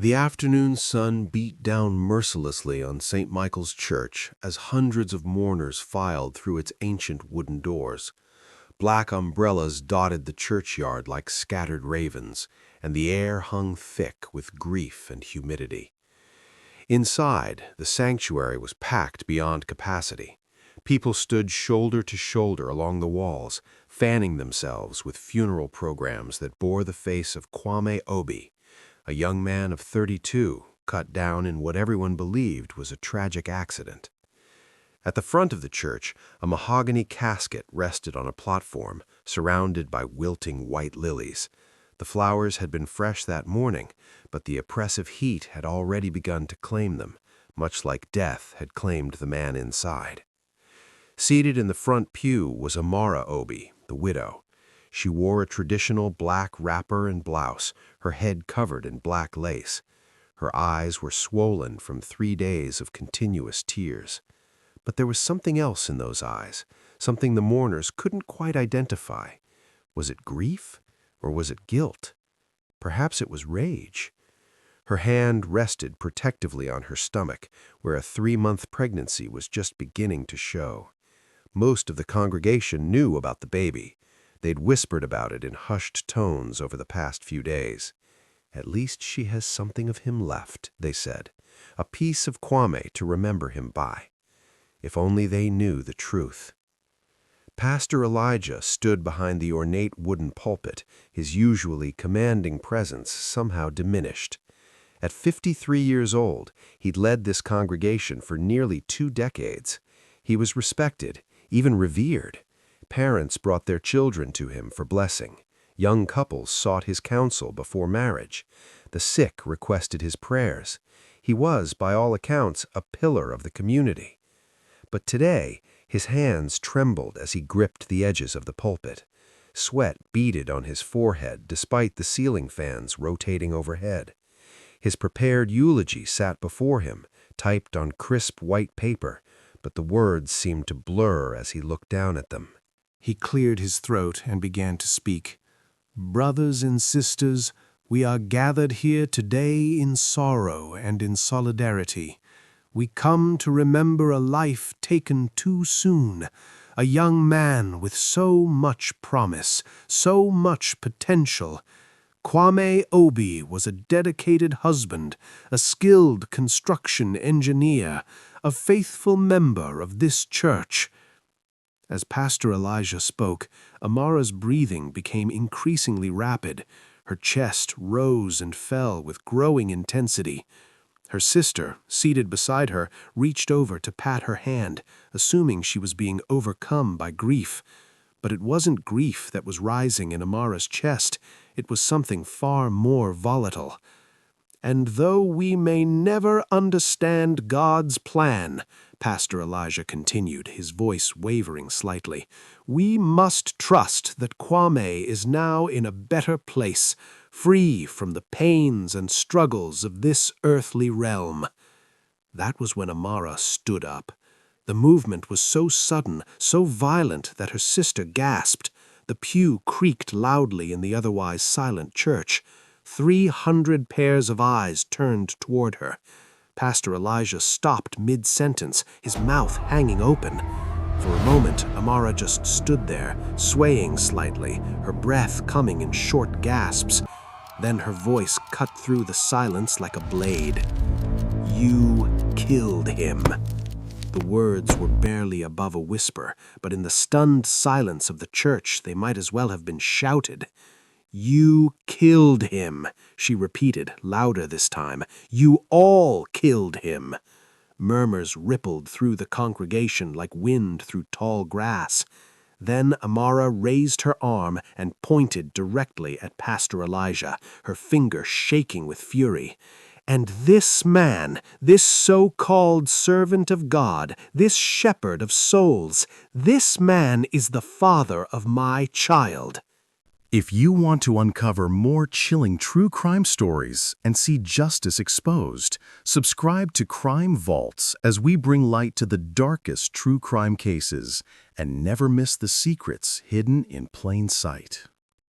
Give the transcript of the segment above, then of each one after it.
The afternoon sun beat down mercilessly on St. Michael's Church as hundreds of mourners filed through its ancient wooden doors. Black umbrellas dotted the churchyard like scattered ravens, and the air hung thick with grief and humidity. Inside, the sanctuary was packed beyond capacity. People stood shoulder to shoulder along the walls, fanning themselves with funeral programs that bore the face of Kwame Obi, a young man of 32, cut down in what everyone believed was a tragic accident. At the front of the church, a mahogany casket rested on a platform, surrounded by wilting white lilies. The flowers had been fresh that morning, but the oppressive heat had already begun to claim them, much like death had claimed the man inside. Seated in the front pew was Amara Obi, the widow. She wore a traditional black wrapper and blouse, her head covered in black lace. Her eyes were swollen from 3 days of continuous tears. But there was something else in those eyes, something the mourners couldn't quite identify. Was it grief, or was it guilt? Perhaps it was rage. Her hand rested protectively on her stomach, where a 3-month pregnancy was just beginning to show. Most of the congregation knew about the baby. They'd whispered about it in hushed tones over the past few days. "At least she has something of him left," they said, "a piece of Kwame to remember him by." If only they knew the truth. Pastor Elijah stood behind the ornate wooden pulpit, his usually commanding presence somehow diminished. At 53 years old, he'd led this congregation for nearly 2 decades. He was respected, even revered. Parents brought their children to him for blessing. Young couples sought his counsel before marriage. The sick requested his prayers. He was, by all accounts, a pillar of the community. But today, his hands trembled as he gripped the edges of the pulpit. Sweat beaded on his forehead despite the ceiling fans rotating overhead. His prepared eulogy sat before him, typed on crisp white paper, but the words seemed to blur as he looked down at them. He cleared his throat and began to speak. "Brothers and sisters, we are gathered here today in sorrow and in solidarity. We come to remember a life taken too soon, a young man with so much promise, so much potential. Kwame Obi was a dedicated husband, a skilled construction engineer, a faithful member of this church." As Pastor Elijah spoke, Amara's breathing became increasingly rapid. Her chest rose and fell with growing intensity. Her sister, seated beside her, reached over to pat her hand, assuming she was being overcome by grief. But it wasn't grief that was rising in Amara's chest. It was something far more volatile. "And though we may never understand God's plan," Pastor Elijah continued, his voice wavering slightly, "we must trust that Kwame is now in a better place, free from the pains and struggles of this earthly realm." That was when Amara stood up. The movement was so sudden, so violent that her sister gasped. The pew creaked loudly in the otherwise silent church. 300 pairs of eyes turned toward her. Pastor Elijah stopped mid-sentence, his mouth hanging open. For a moment, Amara just stood there, swaying slightly, her breath coming in short gasps. Then her voice cut through the silence like a blade. "You killed him." The words were barely above a whisper, but in the stunned silence of the church they might as well have been shouted. "You killed him," she repeated, louder this time. "You all killed him." Murmurs rippled through the congregation like wind through tall grass. Then Amara raised her arm and pointed directly at Pastor Elijah, her finger shaking with fury. "And this man, this so-called servant of God, this shepherd of souls, this man is the father of my child." If you want to uncover more chilling true crime stories and see justice exposed, subscribe to Crime Vaults as we bring light to the darkest true crime cases and never miss the secrets hidden in plain sight.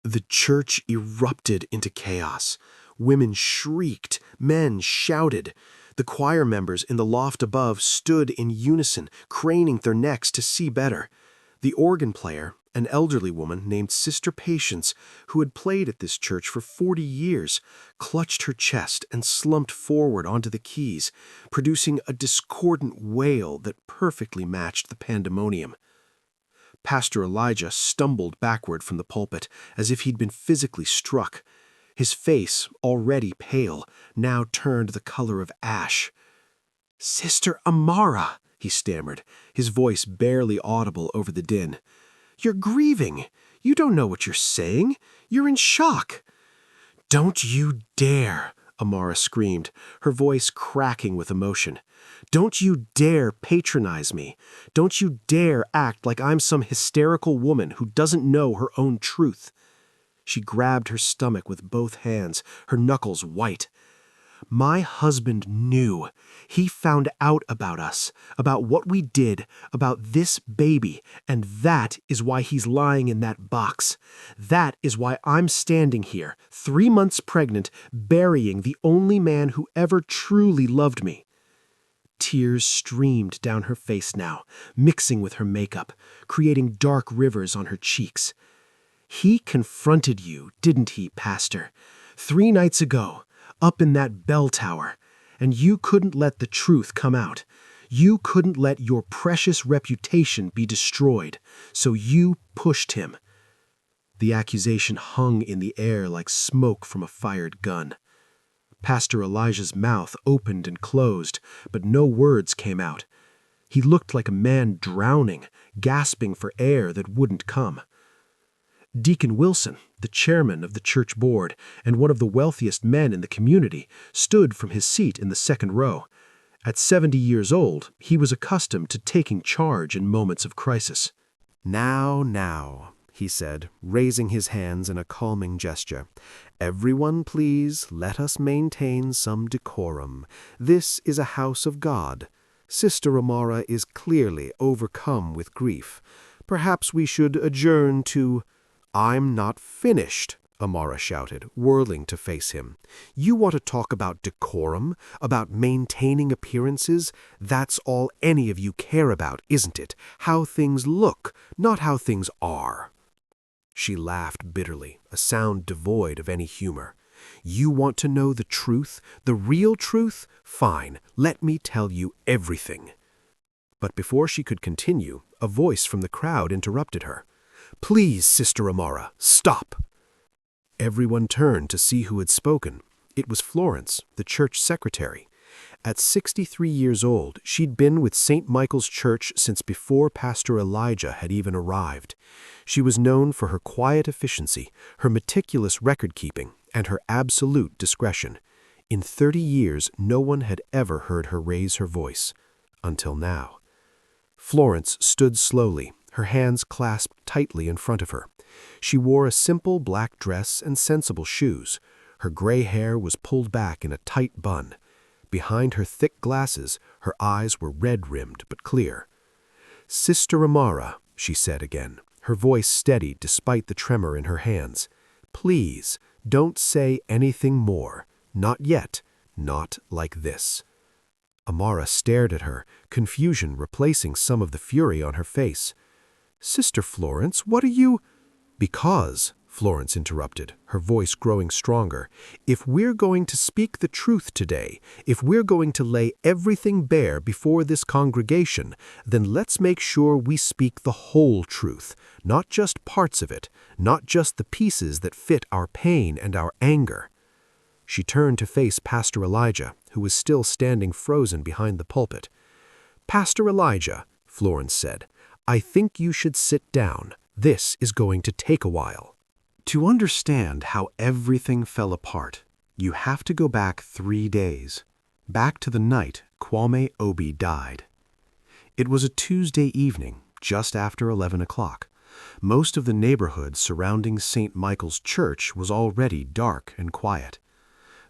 The church erupted into chaos. Women shrieked, Men shouted. The choir members in the loft above stood in unison, craning their necks to see better. The organ player, an elderly woman named Sister Patience, who had played at this church for 40 years, clutched her chest and slumped forward onto the keys, producing a discordant wail that perfectly matched the pandemonium. Pastor Elijah stumbled backward from the pulpit as if he'd been physically struck. His face, already pale, now turned the color of ash. "Sister Amara," he stammered, his voice barely audible over the din. "You're grieving. You don't know what you're saying. You're in shock." "Don't you dare," Amara screamed, her voice cracking with emotion. "Don't you dare patronize me. Don't you dare act like I'm some hysterical woman who doesn't know her own truth." She grabbed her stomach with both hands, her knuckles white. "My husband knew. He found out about us, about what we did, about this baby, and that is why he's lying in that box. That is why I'm standing here, 3 months pregnant, burying the only man who ever truly loved me." Tears streamed down her face now, mixing with her makeup, creating dark rivers on her cheeks. "He confronted you, didn't he, Pastor? 3 nights ago, up in that bell tower, and you couldn't let the truth come out. You couldn't let your precious reputation be destroyed, so you pushed him." The accusation hung in the air like smoke from a fired gun. Pastor Elijah's mouth opened and closed, but no words came out. He looked like a man drowning, gasping for air that wouldn't come. Deacon Wilson, the chairman of the church board and one of the wealthiest men in the community, stood from his seat in the second row. At 70 years old, he was accustomed to taking charge in moments of crisis. Now, he said, raising his hands in a calming gesture. "Everyone, please, let us maintain some decorum. This is a house of God. Sister Amara is clearly overcome with grief. Perhaps we should adjourn to—" "I'm not finished," Amara shouted, whirling to face him. "You want to talk about decorum, about maintaining appearances? That's all any of you care about, isn't it? How things look, not how things are." She laughed bitterly, a sound devoid of any humor. "You want to know the truth, the real truth? Fine, let me tell you everything." But before she could continue, a voice from the crowd interrupted her. "Please, Sister Amara, stop." Everyone turned to see who had spoken. It was Florence, the church secretary. At 63 years old, she'd been with St. Michael's Church since before Pastor Elijah had even arrived. She was known for her quiet efficiency, her meticulous record-keeping, and her absolute discretion. In 30 years, no one had ever heard her raise her voice. Until now. Florence stood slowly, her hands clasped tightly in front of her. She wore a simple black dress and sensible shoes. Her gray hair was pulled back in a tight bun. Behind her thick glasses, her eyes were red-rimmed but clear. "Sister Amara," she said again, her voice steady despite the tremor in her hands. "Please, don't say anything more. Not yet. Not like this." Amara stared at her, confusion replacing some of the fury on her face. "Sister Florence, what are you—" "Because," Florence interrupted, her voice growing stronger, "if we're going to speak the truth today, if we're going to lay everything bare before this congregation, then let's make sure we speak the whole truth, not just parts of it, not just the pieces that fit our pain and our anger." She turned to face Pastor Elijah, who was still standing frozen behind the pulpit. "Pastor Elijah," Florence said, "I think you should sit down. This is going to take a while." To understand how everything fell apart, you have to go back 3 days, back to the night Kwame Obi died. It was a Tuesday evening, just after 11 o'clock. Most of the neighborhood surrounding St. Michael's Church was already dark and quiet.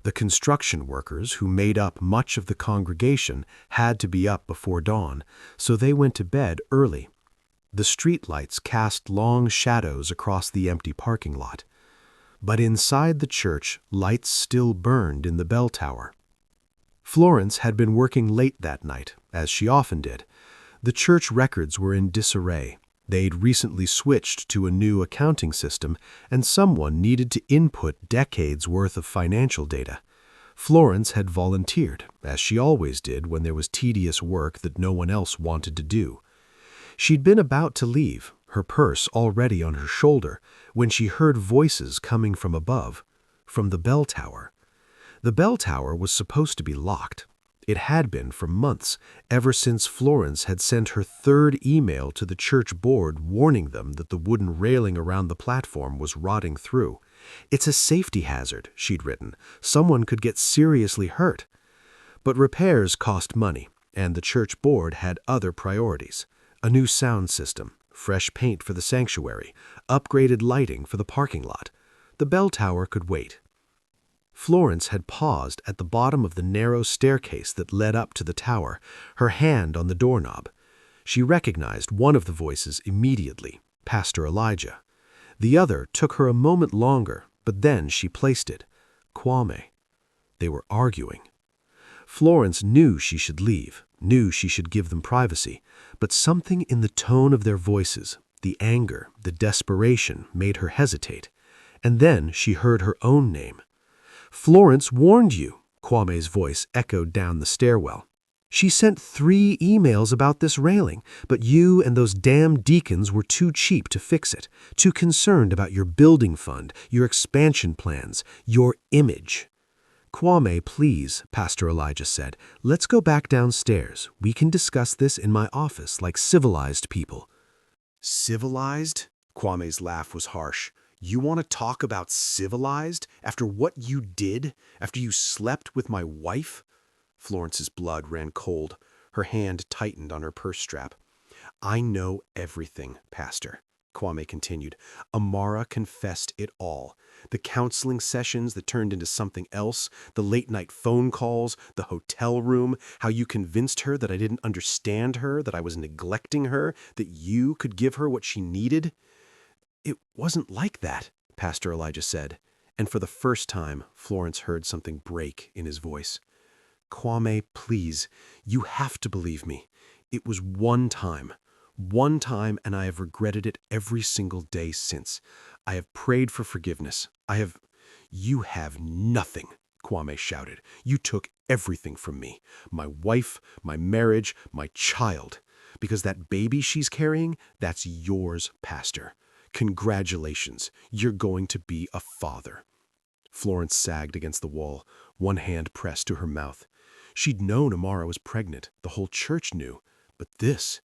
The construction workers who made up much of the congregation had to be up before dawn, so they went to bed early. The streetlights cast long shadows across the empty parking lot. But inside the church, lights still burned in the bell tower, Florence had been working late that night, as she often did. The church records were in disarray. They'd recently switched to a new accounting system, and someone needed to input decades' worth of financial data. Florence had volunteered, as she always did when there was tedious work that no one else wanted to do. She'd been about to leave, her purse already on her shoulder, when she heard voices coming from above, from the bell tower. The bell tower was supposed to be locked. It had been for months, ever since Florence had sent her third email to the church board warning them that the wooden railing around the platform was rotting through. "It's a safety hazard," she'd written. "Someone could get seriously hurt." But repairs cost money, and the church board had other priorities. A new sound system, fresh paint for the sanctuary, upgraded lighting for the parking lot. The bell tower could wait. Florence had paused at the bottom of the narrow staircase that led up to the tower, her hand on the doorknob. She recognized one of the voices immediately, Pastor Elijah. The other took her a moment longer, but then she placed it. Kwame. They were arguing. Florence knew she should leave, knew she should give them privacy, but something in the tone of their voices, the anger, the desperation, made her hesitate. And then she heard her own name. "Florence warned you," Kwame's voice echoed down the stairwell. "She sent 3 emails about this railing, but you and those damn deacons were too cheap to fix it, too concerned about your building fund, your expansion plans, your image." "Kwame, please," Pastor Elijah said. "Let's go back downstairs. We can discuss this in my office like civilized people." Civilized? Kwame's laugh was harsh. You want to talk about civilized after what you did, after you slept with my wife? Florence's blood ran cold. Her hand tightened on her purse strap. "I know everything, Pastor," Kwame continued. "Amara confessed it all. The counseling sessions that turned into something else, the late-night phone calls, the hotel room, how you convinced her that I didn't understand her, that I was neglecting her, that you could give her what she needed." "It wasn't like that," Pastor Elijah said, and for the first time, Florence heard something break in his voice. "Kwame, please, you have to believe me. It was one time, and I have regretted it every single day since. I have prayed for forgiveness. You have nothing," Kwame shouted. "You took everything from me. My wife, my marriage, my child. Because that baby she's carrying, that's yours, Pastor. Congratulations, you're going to be a father." Florence sagged against the wall, one hand pressed to her mouth. She'd known Amara was pregnant, the whole church knew, but this...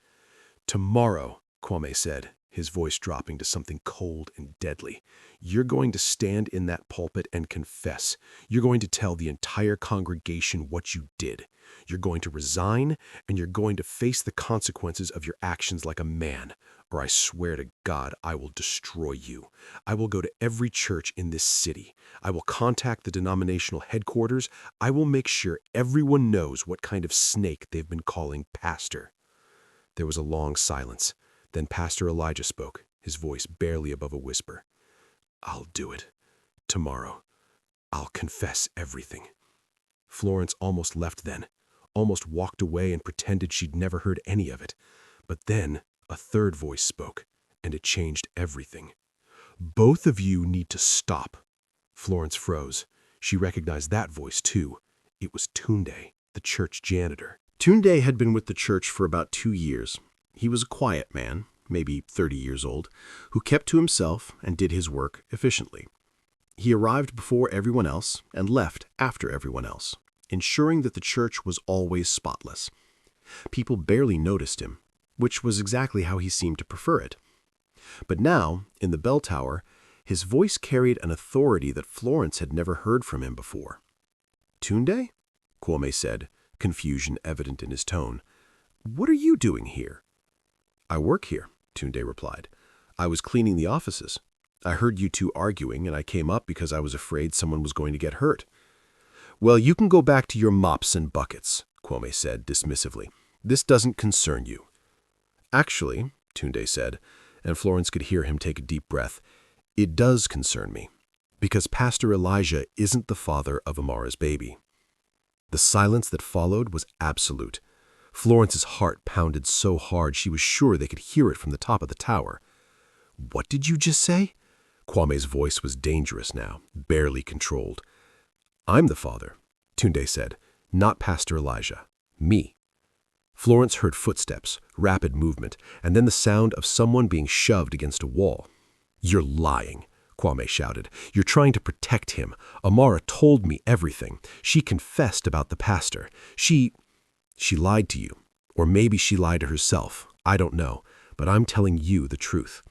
"Tomorrow," Kwame said, his voice dropping to something cold and deadly, "you're going to stand in that pulpit and confess. You're going to tell the entire congregation what you did. You're going to resign, and you're going to face the consequences of your actions like a man, or I swear to God I will destroy you. I will go to every church in this city. I will contact the denominational headquarters. I will make sure everyone knows what kind of snake they've been calling Pastor." There was a long silence. Then Pastor Elijah spoke, his voice barely above a whisper. "I'll do it. Tomorrow. I'll confess everything." Florence almost left then, almost walked away and pretended she'd never heard any of it. But then a third voice spoke, and it changed everything. "Both of you need to stop." Florence froze. She recognized that voice, too. It was Tunde, the church janitor. Tunde had been with the church for about 2 years. He was a quiet man, maybe 30 years old, who kept to himself and did his work efficiently. He arrived before everyone else and left after everyone else, ensuring that the church was always spotless. People barely noticed him, which was exactly how he seemed to prefer it. But now, in the bell tower, his voice carried an authority that Florence had never heard from him before. "Tunde?" Kwame said, confusion evident in his tone. "What are you doing here?" "I work here," Tunde replied. "I was cleaning the offices. I heard you two arguing, and I came up because I was afraid someone was going to get hurt." "Well, you can go back to your mops and buckets," Kwame said dismissively. "This doesn't concern you." "Actually," Tunde said, and Florence could hear him take a deep breath, "it does concern me, because Pastor Elijah isn't the father of Amara's baby." The silence that followed was absolute. Florence's heart pounded so hard she was sure they could hear it from the top of the tower. "What did you just say?" Kwame's voice was dangerous now, barely controlled. "I'm the father," Tunde said, "not Pastor Elijah. Me." Florence heard footsteps, rapid movement, and then the sound of someone being shoved against a wall. "You're lying," Kwame shouted. "You're trying to protect him. Amara told me everything. She confessed about the pastor. She lied to you. Or maybe she lied to herself. I don't know. But I'm telling you the truth.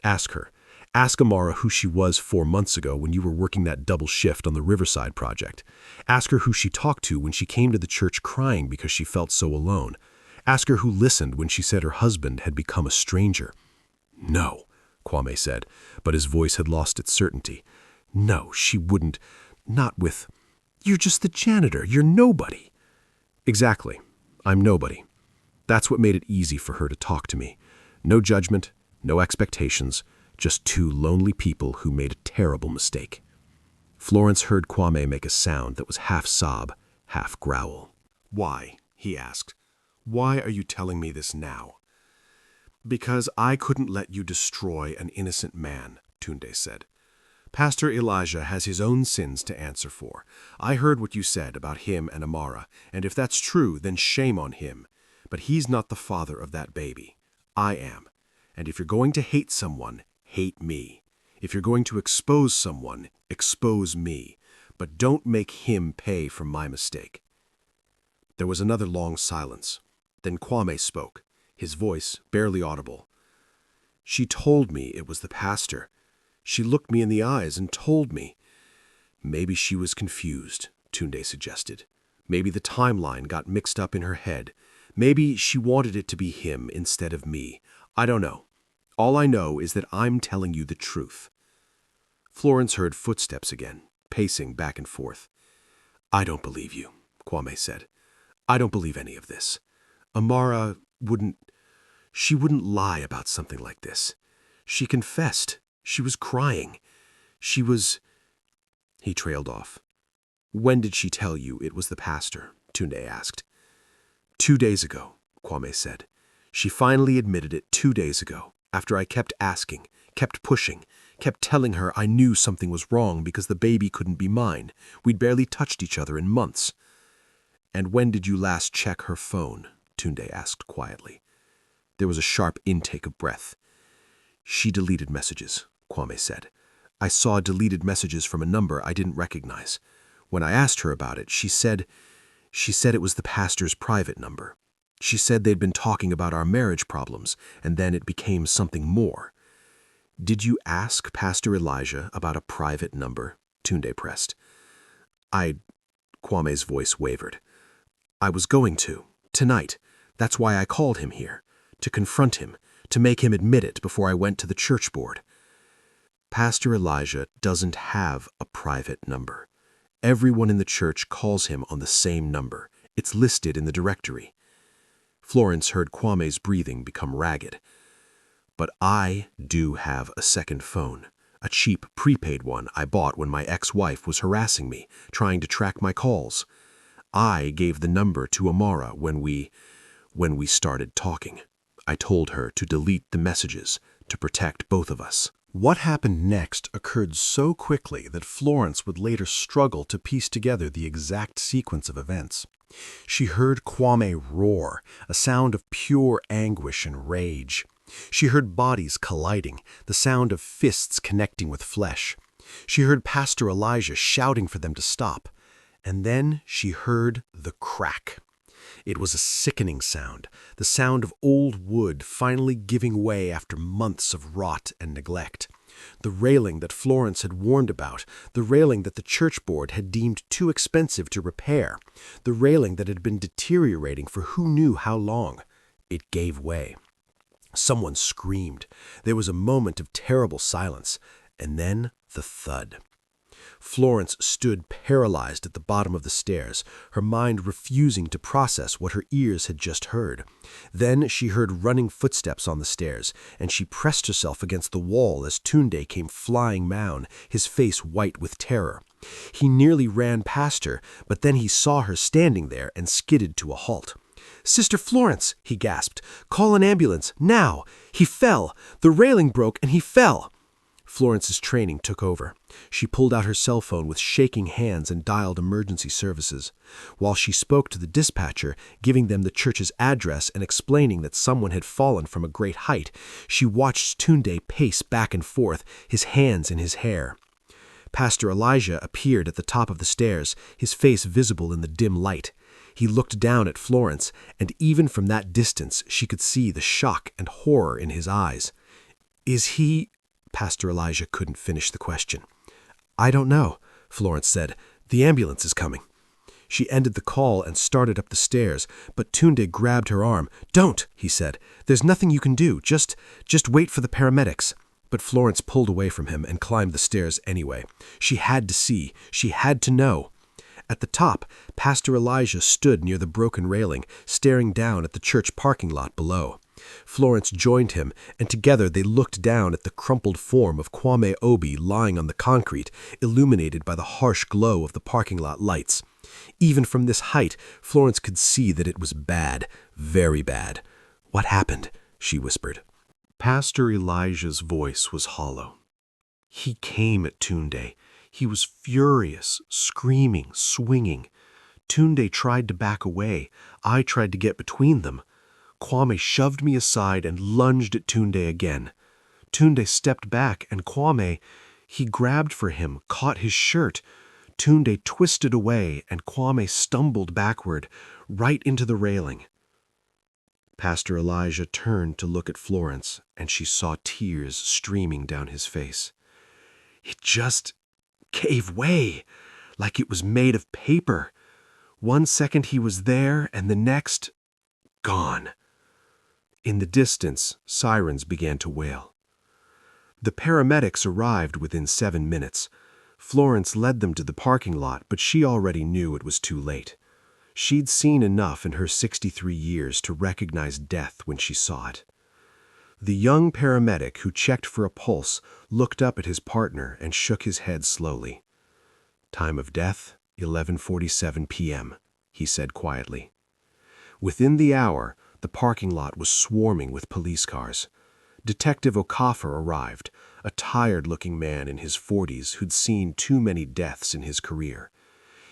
Ask her. Ask Amara who she was 4 months ago when you were working that double shift on the Riverside project. Ask her who she talked to when she came to the church crying because she felt so alone. Ask her who listened when she said her husband had become a stranger." "No," Kwame said, but his voice had lost its certainty. "No, she wouldn't. Not with... You're just the janitor. You're nobody." "Exactly. I'm nobody. That's what made it easy for her to talk to me. No judgment, no expectations, just 2 lonely people who made a terrible mistake." Florence heard Kwame make a sound that was half sob, half growl. "Why?" he asked. "Why are you telling me this now?" "Because I couldn't let you destroy an innocent man," Tunde said. "Pastor Elijah has his own sins to answer for. I heard what you said about him and Amara, and if that's true, then shame on him. But he's not the father of that baby. I am. And if you're going to hate someone, hate me. If you're going to expose someone, expose me. But don't make him pay for my mistake." There was another long silence. Then Kwame spoke, his voice barely audible. "She told me it was the pastor. She looked me in the eyes and told me." "Maybe she was confused," Tunde suggested. "Maybe the timeline got mixed up in her head. Maybe she wanted it to be him instead of me. I don't know. All I know is that I'm telling you the truth." Florence heard footsteps again, pacing back and forth. "I don't believe you," Kwame said. "I don't believe any of this. Amara wouldn't lie about something like this. She confessed. She was crying. She was..." He trailed off. "When did she tell you it was the pastor?" Tunde asked. 2 days ago, Kwame said. "She finally admitted it 2 days ago, after I kept asking, kept pushing, kept telling her I knew something was wrong because the baby couldn't be mine. We'd barely touched each other in months." "And when did you last check her phone?" Tunde asked quietly. There was a sharp intake of breath. "She deleted messages," Kwame said. "I saw deleted messages from a number I didn't recognize. When I asked her about it, she said it was the pastor's private number. She said they'd been talking about our marriage problems, and then it became something more." "Did you ask Pastor Elijah about a private number?" Tunde pressed. Kwame's voice wavered. "I was going to, tonight. That's why I called him here, to confront him, to make him admit it before I went to the church board." "Pastor Elijah doesn't have a private number. Everyone in the church calls him on the same number. It's listed in the directory." Florence heard Kwame's breathing become ragged. "But I do have a second phone, a cheap prepaid one I bought when my ex-wife was harassing me, trying to track my calls. I gave the number to Amara when we started talking. I told her to delete the messages to protect both of us." What happened next occurred so quickly that Florence would later struggle to piece together the exact sequence of events. She heard Kwame roar, a sound of pure anguish and rage. She heard bodies colliding, the sound of fists connecting with flesh. She heard Pastor Elijah shouting for them to stop. And then she heard the crack. It was a sickening sound, the sound of old wood finally giving way after months of rot and neglect. The railing that Florence had warned about, the railing that the church board had deemed too expensive to repair, the railing that had been deteriorating for who knew how long. It gave way. Someone screamed. There was a moment of terrible silence, and then the thud. Florence stood paralyzed at the bottom of the stairs, her mind refusing to process what her ears had just heard. Then she heard running footsteps on the stairs, and she pressed herself against the wall as Tunde came flying down, his face white with terror. He nearly ran past her, but then he saw her standing there and skidded to a halt. "Sister Florence," he gasped, "call an ambulance, now! He fell! The railing broke and he fell!" Florence's training took over. She pulled out her cell phone with shaking hands and dialed emergency services. While she spoke to the dispatcher, giving them the church's address and explaining that someone had fallen from a great height, she watched Tunde pace back and forth, his hands in his hair. Pastor Elijah appeared at the top of the stairs, his face visible in the dim light. He looked down at Florence, and even from that distance she could see the shock and horror in his eyes. "Is he—" Pastor Elijah couldn't finish the question. "I don't know," Florence said. "The ambulance is coming." She ended the call and started up the stairs, but Tunde grabbed her arm. "Don't," he said. "There's nothing you can do. Just wait for the paramedics." But Florence pulled away from him and climbed the stairs anyway. She had to see. She had to know. At the top, Pastor Elijah stood near the broken railing, staring down at the church parking lot below. Florence joined him, and together they looked down at the crumpled form of Kwame Obi lying on the concrete, illuminated by the harsh glow of the parking lot lights. Even from this height, Florence could see that it was bad, very bad. "What happened?" she whispered. Pastor Elijah's voice was hollow. "He came at Tunde. He was furious, screaming, swinging. Tunde tried to back away. I tried to get between them. Kwame shoved me aside and lunged at Tunde again. Tunde stepped back, and Kwame, he grabbed for him, caught his shirt. Tunde twisted away, and Kwame stumbled backward, right into the railing." Pastor Elijah turned to look at Florence, and she saw tears streaming down his face. "It just gave way, like it was made of paper. One second he was there, and the next, gone." In the distance, sirens began to wail. The paramedics arrived within 7 minutes. Florence led them to the parking lot, but she already knew it was too late. She'd seen enough in her 63 years to recognize death when she saw it. The young paramedic who checked for a pulse looked up at his partner and shook his head slowly. "Time of death, 11:47 p.m., he said quietly. Within the hour, the parking lot was swarming with police cars. Detective Okafor arrived, a tired-looking man in his 40s who'd seen too many deaths in his career.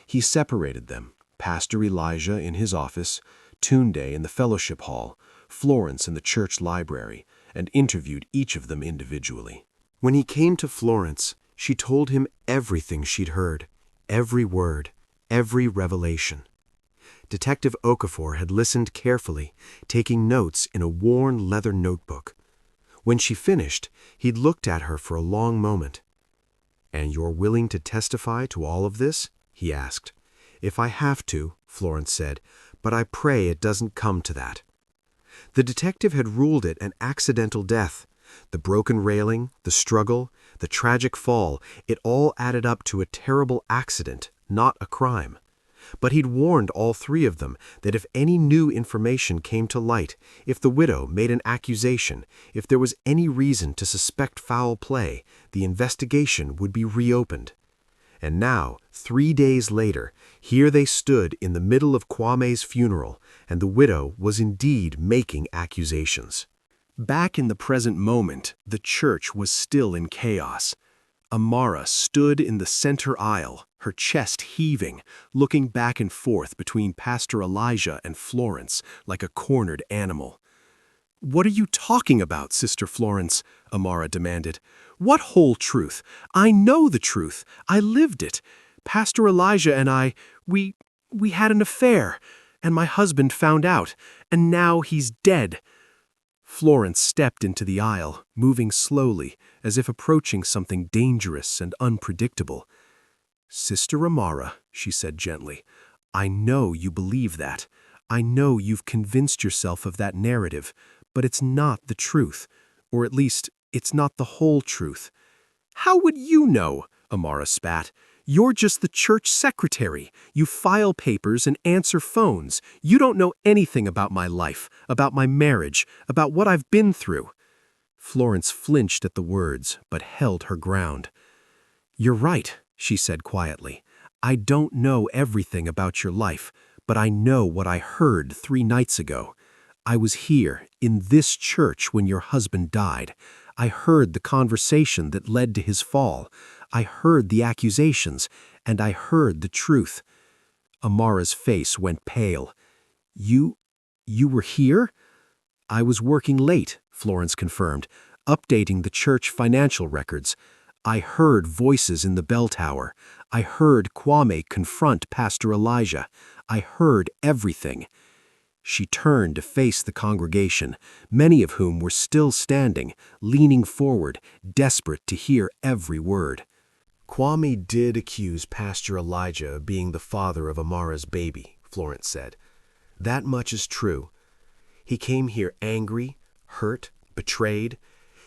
He separated them, Pastor Elijah in his office, Tunde in the fellowship hall, Florence in the church library, and interviewed each of them individually. When he came to Florence, she told him everything she'd heard, every word, every revelation. Detective Okafor had listened carefully, taking notes in a worn leather notebook. When she finished, he'd looked at her for a long moment. "And you're willing to testify to all of this?" he asked. "If I have to," Florence said, "but I pray it doesn't come to that." The detective had ruled it an accidental death. The broken railing, the struggle, the tragic fall, it all added up to a terrible accident, not a crime. But he'd warned all three of them that if any new information came to light, if the widow made an accusation, if there was any reason to suspect foul play, the investigation would be reopened. And now, 3 days later, here they stood in the middle of Kwame's funeral, and the widow was indeed making accusations. Back in the present moment, the church was still in chaos. Amara stood in the center aisle, her chest heaving, looking back and forth between Pastor Elijah and Florence like a cornered animal. "What are you talking about, Sister Florence?" Amara demanded. "What whole truth? I know the truth. I lived it. Pastor Elijah and I, we had an affair, and my husband found out, and now he's dead." Florence stepped into the aisle, moving slowly, as if approaching something dangerous and unpredictable. "Sister Amara," she said gently, "I know you believe that. I know you've convinced yourself of that narrative, but it's not the truth, or at least, it's not the whole truth." "How would you know?" Amara spat. "You're just the church secretary. You file papers and answer phones. You don't know anything about my life, about my marriage, about what I've been through." Florence flinched at the words, but held her ground. "You're right," she said quietly. "I don't know everything about your life, but I know what I heard 3 nights ago. I was here, in this church, when your husband died. I heard the conversation that led to his fall. I heard the accusations, and I heard the truth." Amara's face went pale. You were here?" "I was working late," Florence confirmed, "updating the church financial records. I heard voices in the bell tower. I heard Kwame confront Pastor Elijah. I heard everything." She turned to face the congregation, many of whom were still standing, leaning forward, desperate to hear every word. "Kwame did accuse Pastor Elijah of being the father of Amara's baby," Florence said. "That much is true. He came here angry, hurt, betrayed.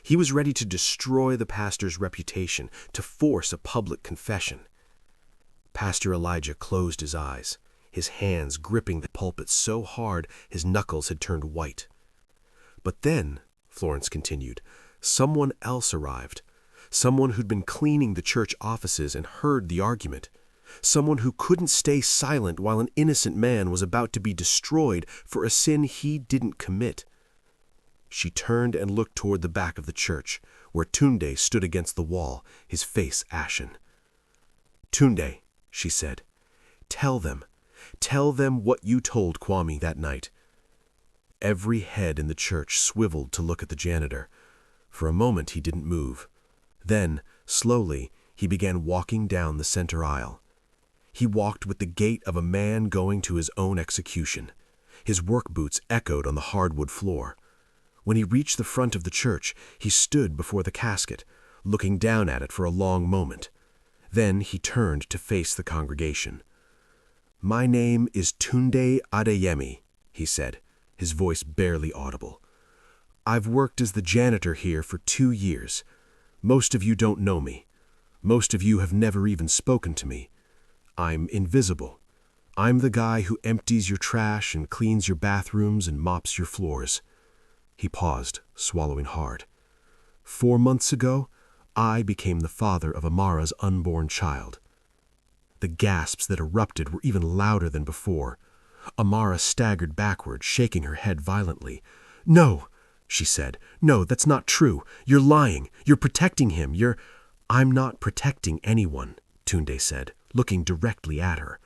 He was ready to destroy the pastor's reputation, to force a public confession." Pastor Elijah closed his eyes, his hands gripping the pulpit so hard his knuckles had turned white. "But then," Florence continued, "someone else arrived. Someone who'd been cleaning the church offices and heard the argument. Someone who couldn't stay silent while an innocent man was about to be destroyed for a sin he didn't commit." She turned and looked toward the back of the church, where Tunde stood against the wall, his face ashen. "Tunde," she said, tell them what you told Kwame that night." Every head in the church swiveled to look at the janitor. For a moment he didn't move. Then, slowly, he began walking down the center aisle. He walked with the gait of a man going to his own execution. His work boots echoed on the hardwood floor. When he reached the front of the church, he stood before the casket, looking down at it for a long moment. Then he turned to face the congregation. "My name is Tunde Adeyemi," he said, his voice barely audible. "I've worked as the janitor here for 2 years. Most of you don't know me. Most of you have never even spoken to me. I'm invisible. I'm the guy who empties your trash and cleans your bathrooms and mops your floors." He paused, swallowing hard. 4 months ago, I became the father of Amara's unborn child." The gasps that erupted were even louder than before. Amara staggered backward, shaking her head violently. "No," she said. "No, that's not true. You're lying. You're protecting him. "I'm not protecting anyone," Tunde said, looking directly at her.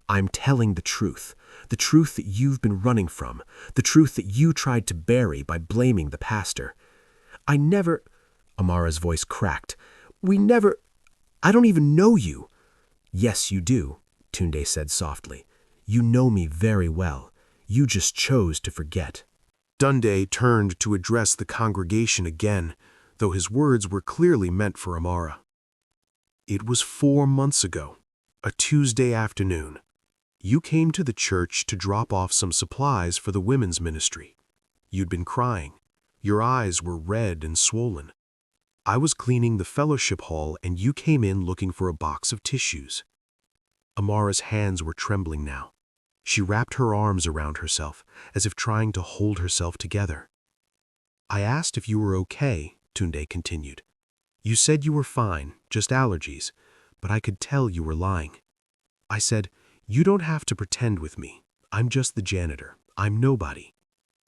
"I'm telling the truth that you've been running from, the truth that you tried to bury by blaming the pastor." "I never—" Amara's voice cracked. "I don't even know you." "Yes, you do," Tunde said softly. "You know me very well. You just chose to forget." Tunde turned to address the congregation again, though his words were clearly meant for Amara. "It was 4 months ago, a Tuesday afternoon. You came to the church to drop off some supplies for the women's ministry. You'd been crying. Your eyes were red and swollen. I was cleaning the fellowship hall and you came in looking for a box of tissues." Amara's hands were trembling now. She wrapped her arms around herself, as if trying to hold herself together. "I asked if you were okay," Tunde continued. "You said you were fine, just allergies, but I could tell you were lying. I said, you don't have to pretend with me. I'm just the janitor. I'm nobody."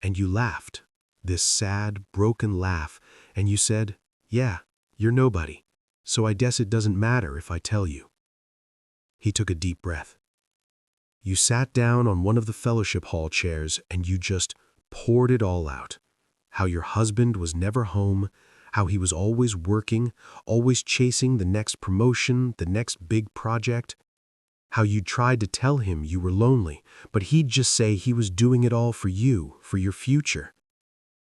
And you laughed, this sad, broken laugh, and you said, "Yeah, you're nobody, so I guess it doesn't matter if I tell you." He took a deep breath. "You sat down on one of the fellowship hall chairs and you just poured it all out. How your husband was never home, how he was always working, always chasing the next promotion, the next big project. How you tried to tell him you were lonely, but he'd just say he was doing it all for you, for your future.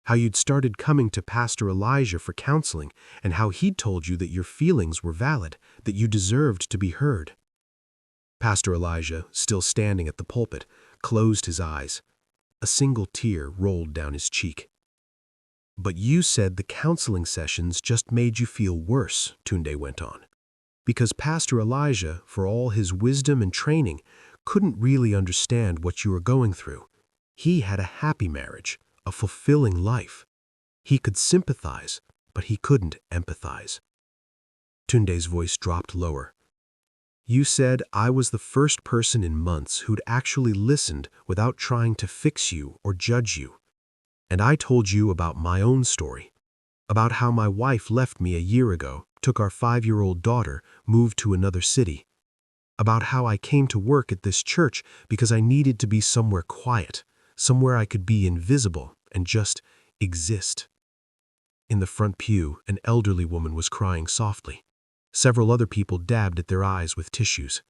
How you'd started coming to Pastor Elijah for counseling, and how he'd told you that your feelings were valid, that you deserved to be heard." Pastor Elijah, still standing at the pulpit, closed his eyes. A single tear rolled down his cheek. "But you said the counseling sessions just made you feel worse," Tunde went on. "Because Pastor Elijah, for all his wisdom and training, couldn't really understand what you were going through. He had a happy marriage, a fulfilling life. He could sympathize, but he couldn't empathize." Tunde's voice dropped lower. You said I was the first person in months who'd actually listened without trying to fix you or judge you. And I told you about my own story, about how my wife left me a year ago, took our 5-year-old daughter, moved to another city, about how I came to work at this church because I needed to be somewhere quiet, somewhere I could be invisible and just exist. In the front pew, an elderly woman was crying softly. Several other people dabbed at their eyes with tissues.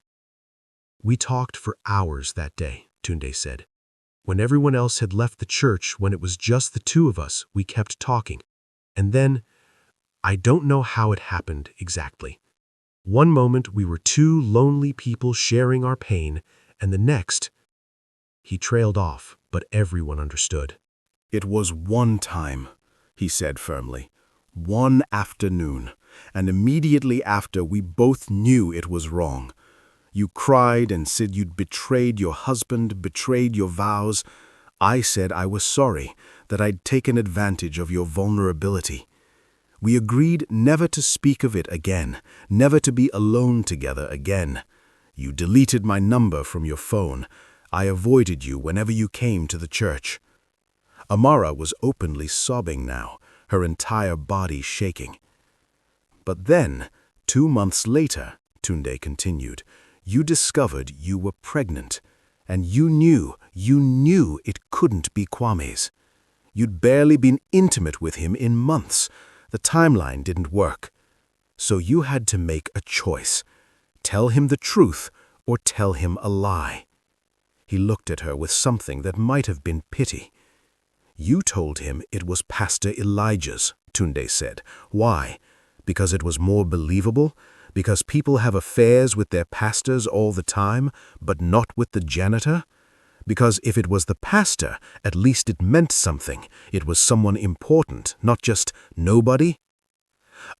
We talked for hours that day, Tunde said. When everyone else had left the church, when it was just the two of us, we kept talking. And then, I don't know how it happened exactly. One moment we were two lonely people sharing our pain, and the next, he trailed off, but everyone understood. It was one time, he said firmly. One afternoon, and immediately after we both knew it was wrong. You cried and said you'd betrayed your husband, betrayed your vows. I said I was sorry, that I'd taken advantage of your vulnerability. We agreed never to speak of it again, never to be alone together again. You deleted my number from your phone. I avoided you whenever you came to the church. Amara was openly sobbing now, her entire body shaking. But then, 2 months later, Tunde continued, you discovered you were pregnant, and you knew it couldn't be Kwame's. You'd barely been intimate with him in months. The timeline didn't work. So you had to make a choice. Tell him the truth or tell him a lie. He looked at her with something that might have been pity. You told him it was Pastor Elijah's, Tunde said. Why? Because it was more believable? Because people have affairs with their pastors all the time, but not with the janitor? Because if it was the pastor, at least it meant something. It was someone important, not just nobody.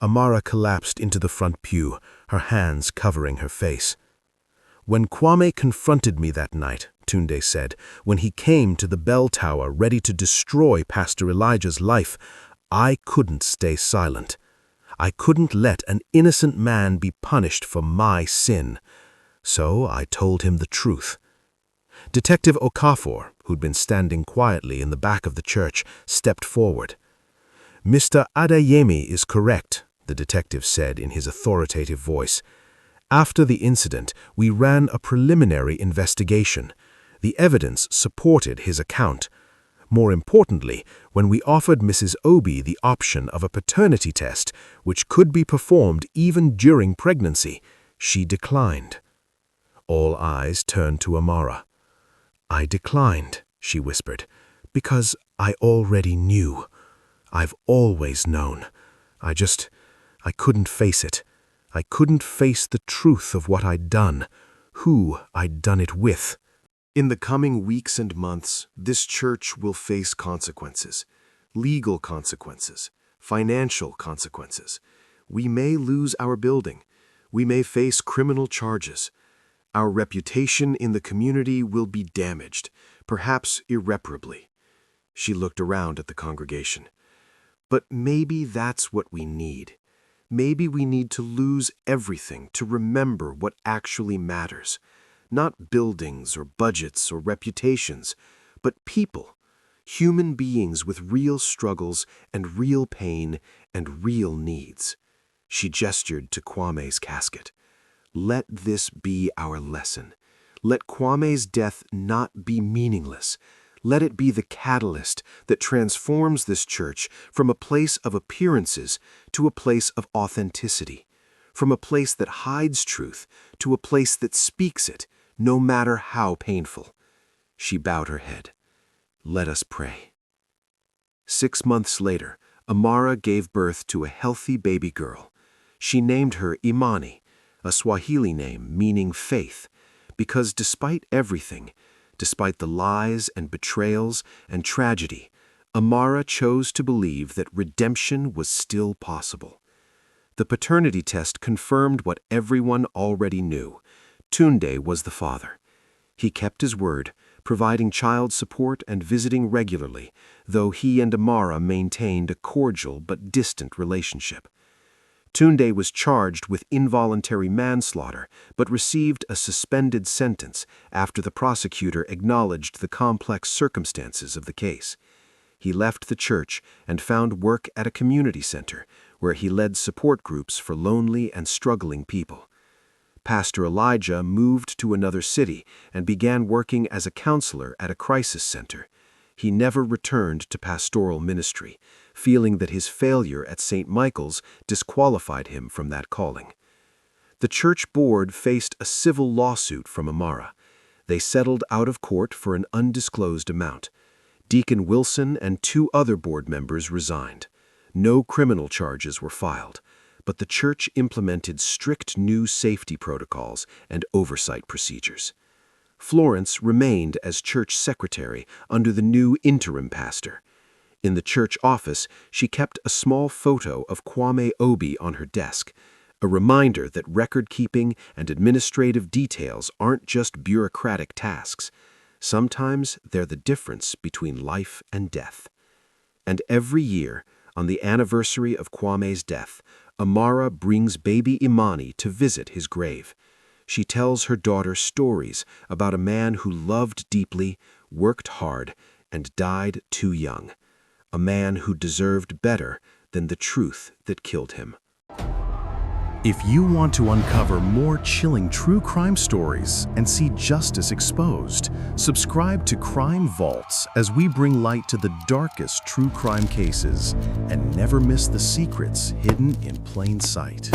Amara collapsed into the front pew, her hands covering her face. When Kwame confronted me that night, Tunde said, when he came to the bell tower ready to destroy Pastor Elijah's life, I couldn't stay silent. I couldn't let an innocent man be punished for my sin. So I told him the truth. Detective Okafor, who'd been standing quietly in the back of the church, stepped forward. Mr. Adeyemi is correct, the detective said in his authoritative voice. After the incident, we ran a preliminary investigation. The evidence supported his account. More importantly, when we offered Mrs. Obi the option of a paternity test, which could be performed even during pregnancy, she declined. All eyes turned to Amara. I declined, she whispered, because I already knew. I've always known. I couldn't face it. I couldn't face the truth of what I'd done, who I'd done it with. In the coming weeks and months, this church will face consequences. Legal consequences. Financial consequences. We may lose our building. We may face criminal charges. Our reputation in the community will be damaged, perhaps irreparably. She looked around at the congregation. But maybe that's what we need. Maybe we need to lose everything to remember what actually matters. Not buildings or budgets or reputations, but people, human beings with real struggles and real pain and real needs. She gestured to Kwame's casket. Let this be our lesson. Let Kwame's death not be meaningless. Let it be the catalyst that transforms this church from a place of appearances to a place of authenticity, from a place that hides truth to a place that speaks it, no matter how painful. She bowed her head. Let us pray. 6 months later, Amara gave birth to a healthy baby girl. She named her Imani, a Swahili name meaning faith, because despite everything, despite the lies and betrayals and tragedy, Amara chose to believe that redemption was still possible. The paternity test confirmed what everyone already knew. Tunde was the father. He kept his word, providing child support and visiting regularly, though he and Amara maintained a cordial but distant relationship. Tunde was charged with involuntary manslaughter, but received a suspended sentence after the prosecutor acknowledged the complex circumstances of the case. He left the church and found work at a community center, where he led support groups for lonely and struggling people. Pastor Elijah moved to another city and began working as a counselor at a crisis center. He never returned to pastoral ministry, feeling that his failure at St. Michael's disqualified him from that calling. The church board faced a civil lawsuit from Amara. They settled out of court for an undisclosed amount. Deacon Wilson and 2 other board members resigned. No criminal charges were filed, but the church implemented strict new safety protocols and oversight procedures. Florence remained as church secretary under the new interim pastor. In the church office, she kept a small photo of Kwame Obi on her desk, a reminder that record-keeping and administrative details aren't just bureaucratic tasks. Sometimes they're the difference between life and death. And every year, on the anniversary of Kwame's death, Amara brings baby Imani to visit his grave. She tells her daughter stories about a man who loved deeply, worked hard, and died too young. A man who deserved better than the truth that killed him. If you want to uncover more chilling true crime stories and see justice exposed, subscribe to Crime Vaults as we bring light to the darkest true crime cases and never miss the secrets hidden in plain sight.